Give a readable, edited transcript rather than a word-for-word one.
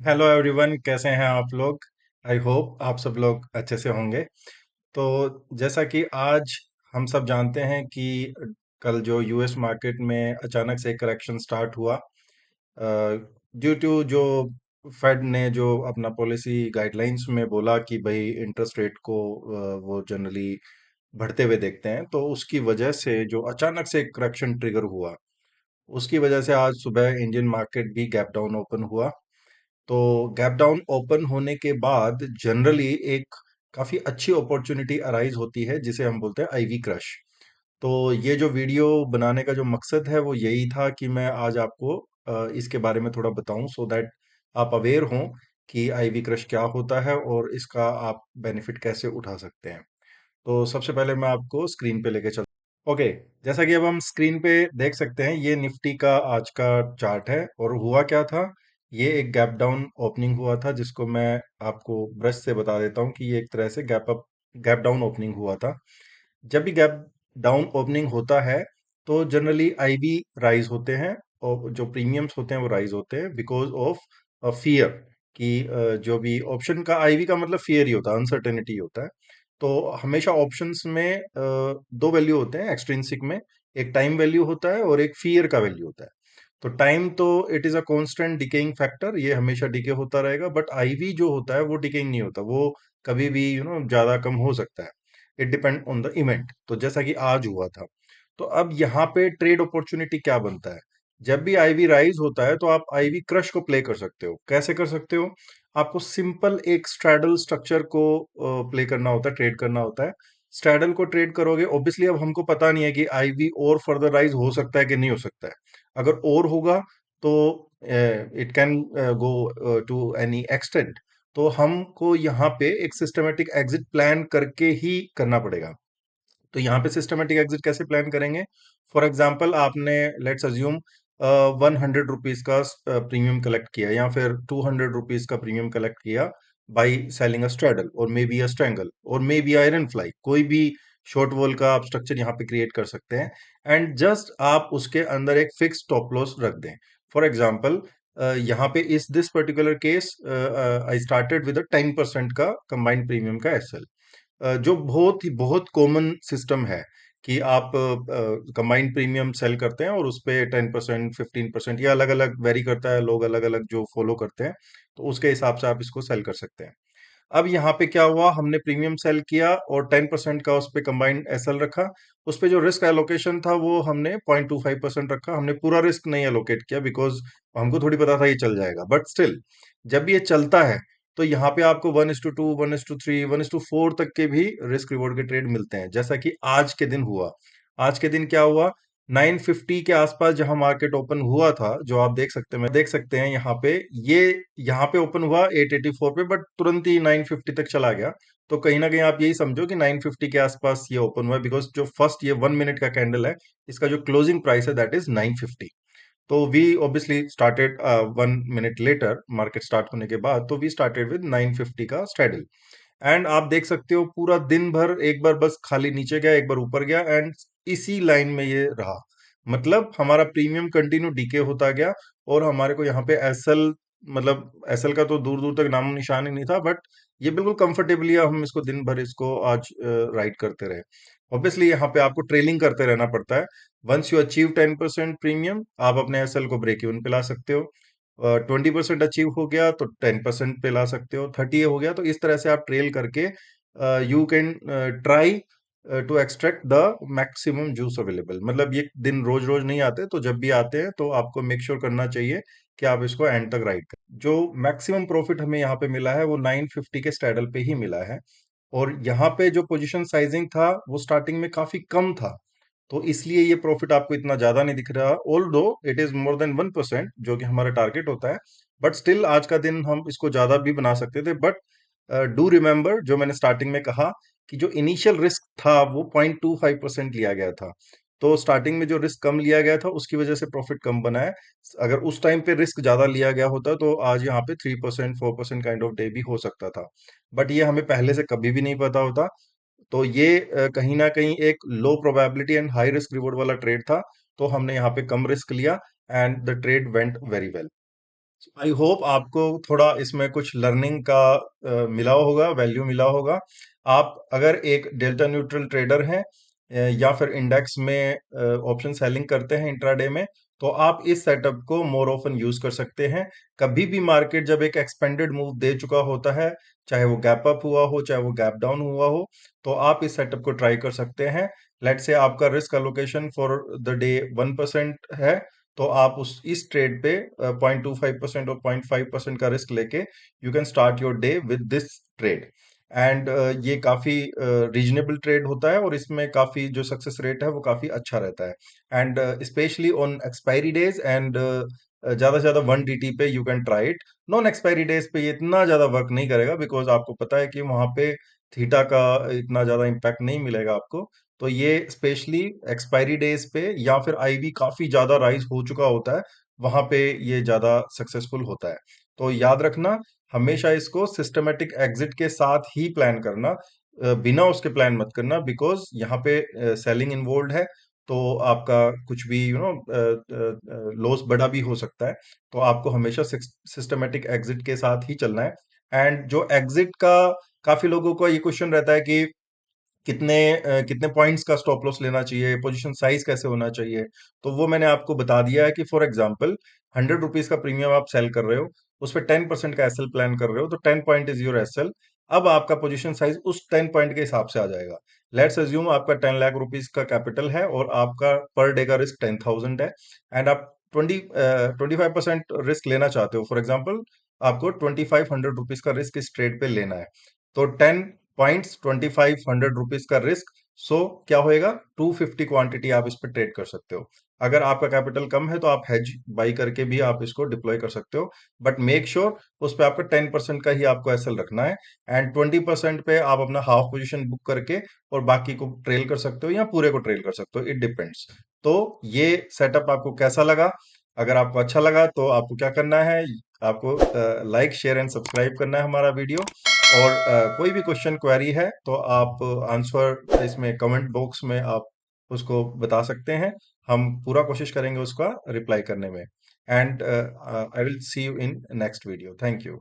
Hello everyone, कैसे हैं आप लोग। आई होप आप सब लोग अच्छे से होंगे। तो जैसा कि आज हम सब जानते हैं कि कल जो यूएस मार्केट में अचानक से करेक्शन स्टार्ट हुआ ड्यू टू जो फेड ने जो अपना पॉलिसी गाइडलाइंस में बोला कि भाई इंटरेस्ट रेट को वो जनरली बढ़ते हुए देखते हैं, तो उसकी वजह से जो अचानक से करेक्शन ट्रिगर हुआ, उसकी वजह से आज सुबह इंडियन मार्केट भी गैप डाउन ओपन हुआ। तो गैप डाउन ओपन होने के बाद जनरली एक काफी अच्छी अपॉर्चुनिटी अराइज होती है जिसे हम बोलते हैं आईवी क्रश। तो ये जो वीडियो बनाने का जो मकसद है वो यही था कि मैं आज आपको इसके बारे में थोड़ा बताऊं, सो दैट आप अवेयर हों कि आईवी क्रश क्या होता है और इसका आप बेनिफिट कैसे उठा सकते हैं। तो सबसे पहले मैं आपको स्क्रीन पे लेके चल। ओके, जैसा कि अब हम स्क्रीन पे देख सकते हैं, ये निफ्टी का आज का चार्ट है और हुआ क्या था। ये एक गैप डाउन ओपनिंग हुआ था जिसको मैं आपको ब्रश से बता देता हूँ कि ये एक तरह से गैप डाउन ओपनिंग हुआ था। जब भी गैप डाउन ओपनिंग होता है तो जनरली आईवी राइज होते हैं और जो प्रीमियम्स होते हैं वो राइज होते हैं बिकॉज ऑफ फियर कि जो भी ऑप्शन का आईवी का मतलब फियर ही होता है, अनसर्टेनिटी होता है। तो हमेशा ऑप्शंस में दो वैल्यू होते हैं एक्सट्रिंसिक में, एक टाइम वैल्यू होता है और एक फियर का वैल्यू होता है। तो टाइम तो it is a constant decaying factor, ये हमेशा डिके होता रहेगा, बट आईवी जो होता है वो डिकेइंग नहीं होता, वो कभी भी ज्यादा कम हो सकता है। It depend on the event, तो जैसा कि आज हुआ था। तो अब यहाँ पे ट्रेड अपॉर्चुनिटी क्या बनता है। जब भी आईवी राइज होता है तो आप आईवी क्रश को प्ले कर सकते हो। कैसे कर सकते हो? आपको सिंपल एक स्ट्रैडल स्ट्रक्चर को प्ले करना होता है, ट्रेड करना होता है। स्ट्रैडल को ट्रेड करोगे, ऑब्वियसली अब हमको पता नहीं है कि आईवी और फर्दर राइज हो सकता है कि नहीं हो सकता है। अगर और होगा तो it can go to any extent. तो हमको यहाँ पे एक सिस्टमेटिक एग्जिट प्लान करके ही करना पड़ेगा। तो यहाँ पे सिस्टमेटिक एग्जिट कैसे प्लान करेंगे? फॉर एग्जाम्पल आपने, लेट्स अज्यूम, 100 रुपीज का प्रीमियम कलेक्ट किया या फिर 200 रुपीज का प्रीमियम कलेक्ट किया बाई सेलिंग अ स्ट्रेडल और मे बी अ स्ट्रेंगल और मे बी आयरन फ्लाई, कोई भी शॉर्ट वॉल का आप स्ट्रक्चर यहाँ पे क्रिएट कर सकते हैं। एंड जस्ट आप उसके अंदर एक फिक्स स्टॉप लॉस रख दें। फॉर एग्जाम्पल यहाँ पे इस this particular case I started with 10% का कंबाइंड प्रीमियम का एसएल, जो बहुत कॉमन सिस्टम है कि आप कंबाइंड प्रीमियम सेल करते हैं और उस पे 10%, 15%, या अलग अलग वेरी करता है, लोग अलग अलग जो फॉलो करते हैं, तो उसके हिसाब से आप इसको सेल कर सकते हैं। अब यहाँ पे क्या हुआ, हमने प्रीमियम सेल किया और 10% का उस पे कंबाइंड एसएल रखा। उस पे जो रिस्क एलोकेशन था वो हमने 0.25% रखा, हमने पूरा रिस्क नहीं एलोकेट किया बिकॉज हमको थोड़ी पता था ये चल जाएगा, बट स्टिल जब ये चलता है तो यहाँ पे आपको 1:2, 1:3, 1:4 तक के भी रिस्क रिवॉर्ड के ट्रेड मिलते हैं, जैसा कि आज के दिन हुआ। आज के दिन क्या हुआ, 950 के आसपास जहां मार्केट ओपन हुआ था, जो आप देख सकते हैं यहाँ पे, ये यहाँ पे ओपन हुआ 884 पे, बट तुरंत ही 950 तक चला गया। तो कहीं ना कहीं आप यही समझो कि 950 के आसपास ये ओपन हुआ बिकॉज जो फर्स्ट ये 1 मिनट का कैंडल है, इसका जो क्लोजिंग प्राइस है दैट इज 950। तो we obviously started 1 minute later, market start होने के बाद, तो वी स्टार्टेड विद 950 का स्ट्रेडल। एंड आप देख सकते हो पूरा दिन भर एक बार बस खाली नीचे गया, एक बार ऊपर गया, एंड इसी लाइन में ये रहा। मतलब हमारा प्रीमियम कंटिन्यू डीके होता गया और हमारे को यहाँ पे एसएल, मतलब एसएल का तो दूर दूर तक नामो निशान ही नहीं था, बट ये बिल्कुल कंफर्टेबली हम इसको दिन भर इसको आज राइड करते रहे। ऑब्वियसली यहाँ पे आपको ट्रेलिंग करते रहना पड़ता है। वंस यू अचीव 10% प्रीमियम, आप अपने एसएल को ब्रेक इवन पे ला सकते हो। 20% अचीव हो गया तो 10% पे ला सकते हो, 30 हो गया, तो इस तरह से आप ट्रेल करके you can try to extract the maximum juice available. मतलब ये दिन रोज रोज नहीं आते, तो जब भी आते हैं तो आपको मेक श्योर करना चाहिए कि आप इसको एंड तक राइड करें। जो मैक्सिमम प्रॉफिट हमें यहाँ पे मिला है वो 950 के स्टैडल पे ही मिला है। और यहाँ पे जो पोजीशन साइजिंग था वो स्टार्टिंग में काफी कम था, तो इसलिए ये प्रॉफिट आपको इतना ज्यादा नहीं दिख रहा, ऑल दो इट इज मोर देन 1%, जो कि हमारा टारगेट होता है। बट स्टिल आज का दिन हम इसको ज्यादा भी बना सकते थे, बट डू रिमेम्बर जो मैंने स्टार्टिंग में कहा कि जो इनिशियल रिस्क था वो 0.25% लिया गया था। तो स्टार्टिंग में जो रिस्क कम लिया गया था उसकी वजह से प्रॉफिट कम बना है। अगर उस टाइम पे रिस्क ज्यादा लिया गया होता तो आज यहाँ पे 3%, 4% काइंड ऑफ डे भी हो सकता था, बट ये हमें पहले से कभी भी नहीं पता होता। तो ये कहीं ना कहीं एक लो probability and high risk reward वाला ट्रेड था, तो हमने यहाँ पे कम रिस्क लिया and the trade went very well. I hope आपको थोड़ा इसमें कुछ लर्निंग का मिला होगा, वैल्यू मिला होगा। आप अगर एक डेल्टा न्यूट्रल ट्रेडर हैं या फिर इंडेक्स में ऑप्शन सेलिंग करते हैं इंट्राडे में, तो आप इस सेटअप को मोर ऑफन यूज कर सकते हैं। कभी भी मार्केट जब एक एक्सपेंडेड मूव दे चुका होता है, चाहे वो गैप अप हुआ हो चाहे वो गैप डाउन हुआ हो, तो आप इस सेटअप को ट्राई कर सकते हैं। लेट से आपका risk allocation for the day 1% है, तो आप उस इस ट्रेड पे 0.25% और 0.5% का रिस्क लेके you can start your day with this trade. And ये काफी रीजनेबल ट्रेड होता है और इसमें काफी जो सक्सेस रेट है वो काफी अच्छा रहता है। And specially on expiry days and ज्यादा से ज्यादा 1 DT पे you can try it. Non expiry days पे ये इतना ज्यादा वर्क नहीं करेगा, बिकॉज आपको पता है कि वहां पे थीटा का इतना ज्यादा इम्पैक्ट नहीं मिलेगा आपको। तो ये स्पेशली एक्सपायरी डेज पे या फिर आईवी काफी ज्यादा राइज हो चुका होता है, वहां पे ये ज्यादा सक्सेसफुल होता है। तो याद रखना, हमेशा इसको सिस्टमेटिक एग्जिट के साथ ही प्लान करना, बिना उसके प्लान मत करना, बिकॉज यहाँ पे सेलिंग इन्वॉल्व है। तो आपका कुछ भी लॉस बड़ा भी हो सकता है। तो आपको हमेशा सिस्टमेटिक एग्जिट के साथ ही चलना है। एंड जो एग्जिट का, काफी लोगों का ये क्वेश्चन रहता है कि कितने पॉइंट्स का स्टॉप लॉस लेना चाहिए, पोजीशन साइज कैसे होना चाहिए। तो वो मैंने आपको बता दिया है कि फॉर एग्जांपल 100 रुपीज का प्रीमियम आप सेल कर रहे हो, उस पर 10% का एसएल प्लान कर रहे हो, तो 10 पॉइंट इज योर एसएल। अब आपका पोजीशन साइज उस 10 पॉइंट के हिसाब से आ जाएगा। लेट्स अज्यूम आपका 10 लाख रुपीज का कैपिटल है और आपका पर डे का रिस्क 10,000 है। एंड आप 25% रिस्क लेना चाहते हो। फॉर एग्जाम्पल आपको 2500 रुपीज का रिस्क इस ट्रेड पे लेना है। तो 10 पॉइंट्स 2500 रुपीज का रिस्क, सो क्या होएगा, 250 क्वांटिटी आप इस पर ट्रेड कर सकते हो। अगर आपका कैपिटल कम है तो आप हेज बाई करके भी आप इसको डिप्लॉय कर सकते हो। बट मेक श्योर उस पर आपका 10% का ही आपको एसएल रखना है। एंड 20% पे आप अपना हाफ पोजीशन बुक करके और बाकी को ट्रेल कर सकते हो या पूरे को ट्रेल कर सकते हो, इट डिपेंड्स। तो ये सेटअप आपको कैसा लगा? अगर आपको अच्छा लगा तो आपको क्या करना है, आपको लाइक शेयर एंड सब्सक्राइब करना है हमारा वीडियो। और कोई भी क्वेश्चन क्वेरी है तो आप आंसर इसमें कमेंट बॉक्स में आप उसको बता सकते हैं। हम पूरा कोशिश करेंगे उसका रिप्लाई करने में। And I will see you in next video. Thank you.